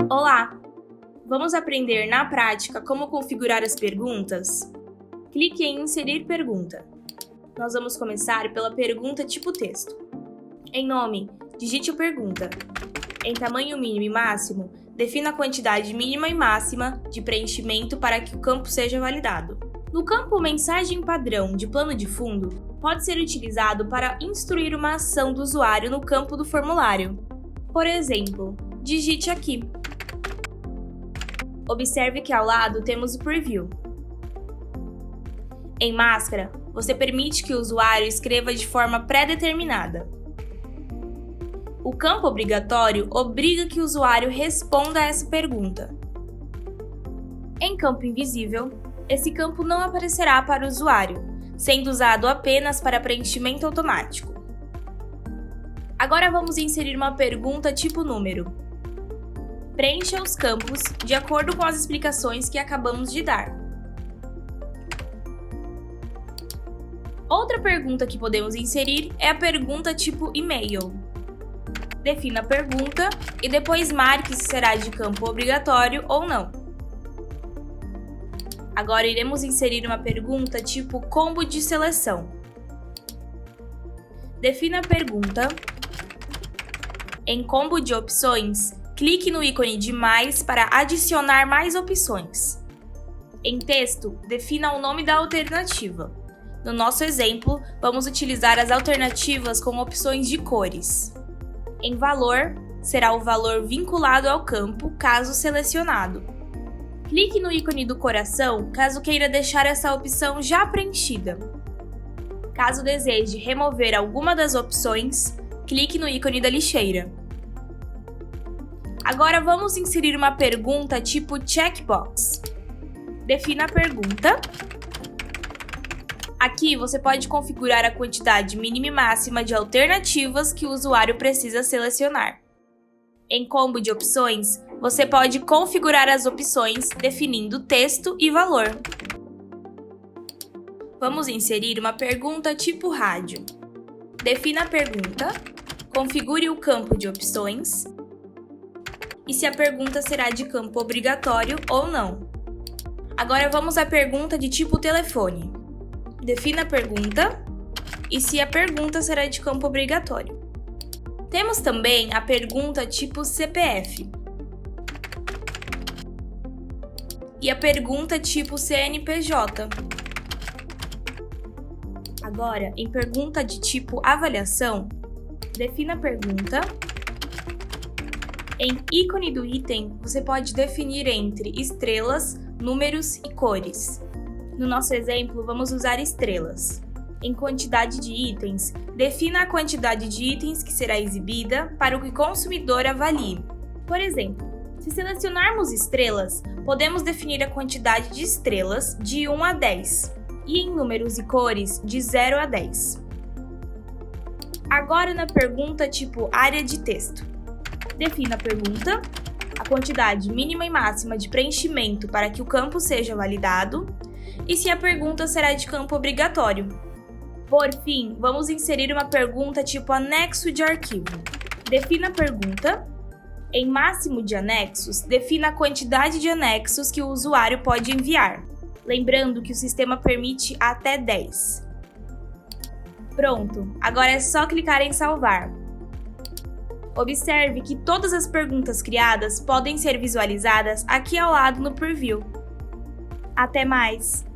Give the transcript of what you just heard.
Olá! Vamos aprender na prática como configurar as perguntas? Clique em Inserir pergunta. Nós vamos começar pela pergunta tipo texto. Em nome, digite a pergunta. Em tamanho mínimo e máximo, defina a quantidade mínima e máxima de preenchimento para que o campo seja validado. No campo Mensagem padrão de plano de fundo, pode ser utilizado para instruir uma ação do usuário no campo do formulário. Por exemplo, digite aqui. Observe que ao lado temos o Preview. Em Máscara, você permite que o usuário escreva de forma pré-determinada. O campo Obrigatório obriga que o usuário responda a essa pergunta. Em Campo Invisível, esse campo não aparecerá para o usuário, sendo usado apenas para preenchimento automático. Agora vamos inserir uma pergunta tipo número. Preencha os campos de acordo com as explicações que acabamos de dar. Outra pergunta que podemos inserir é a pergunta tipo e-mail. Defina a pergunta e depois marque se será de campo obrigatório ou não. Agora iremos inserir uma pergunta tipo combo de seleção. Defina a pergunta. Em combo de opções, clique no ícone de mais para adicionar mais opções. Em texto, defina o nome da alternativa. No nosso exemplo, vamos utilizar as alternativas com opções de cores. Em valor, será o valor vinculado ao campo, caso selecionado. Clique no ícone do coração caso queira deixar essa opção já preenchida. Caso deseje remover alguma das opções, clique no ícone da lixeira. Agora vamos inserir uma pergunta tipo checkbox. Defina a pergunta. Aqui você pode configurar a quantidade mínima e máxima de alternativas que o usuário precisa selecionar. Em combo de opções, você pode configurar as opções definindo texto e valor. Vamos inserir uma pergunta tipo rádio. Defina a pergunta, configure o campo de opções e se a pergunta será de campo obrigatório ou não. Agora vamos à pergunta de tipo telefone. Defina a pergunta e se a pergunta será de campo obrigatório. Temos também a pergunta tipo CPF e a pergunta tipo CNPJ. Agora, em pergunta de tipo avaliação, defina a pergunta. Em ícone do item, você pode definir entre estrelas, números e cores. No nosso exemplo, vamos usar estrelas. Em quantidade de itens, defina a quantidade de itens que será exibida para que o consumidor avalie. Por exemplo, se selecionarmos estrelas, podemos definir a quantidade de estrelas de 1 a 10 e em números e cores de 0 a 10. Agora na pergunta tipo área de texto. Defina a pergunta, a quantidade mínima e máxima de preenchimento para que o campo seja validado e se a pergunta será de campo obrigatório. Por fim, vamos inserir uma pergunta tipo anexo de arquivo. Defina a pergunta. Em máximo de anexos, defina a quantidade de anexos que o usuário pode enviar. Lembrando que o sistema permite até 10. Pronto, agora é só clicar em salvar. Observe que todas as perguntas criadas podem ser visualizadas aqui ao lado no Preview. Até mais!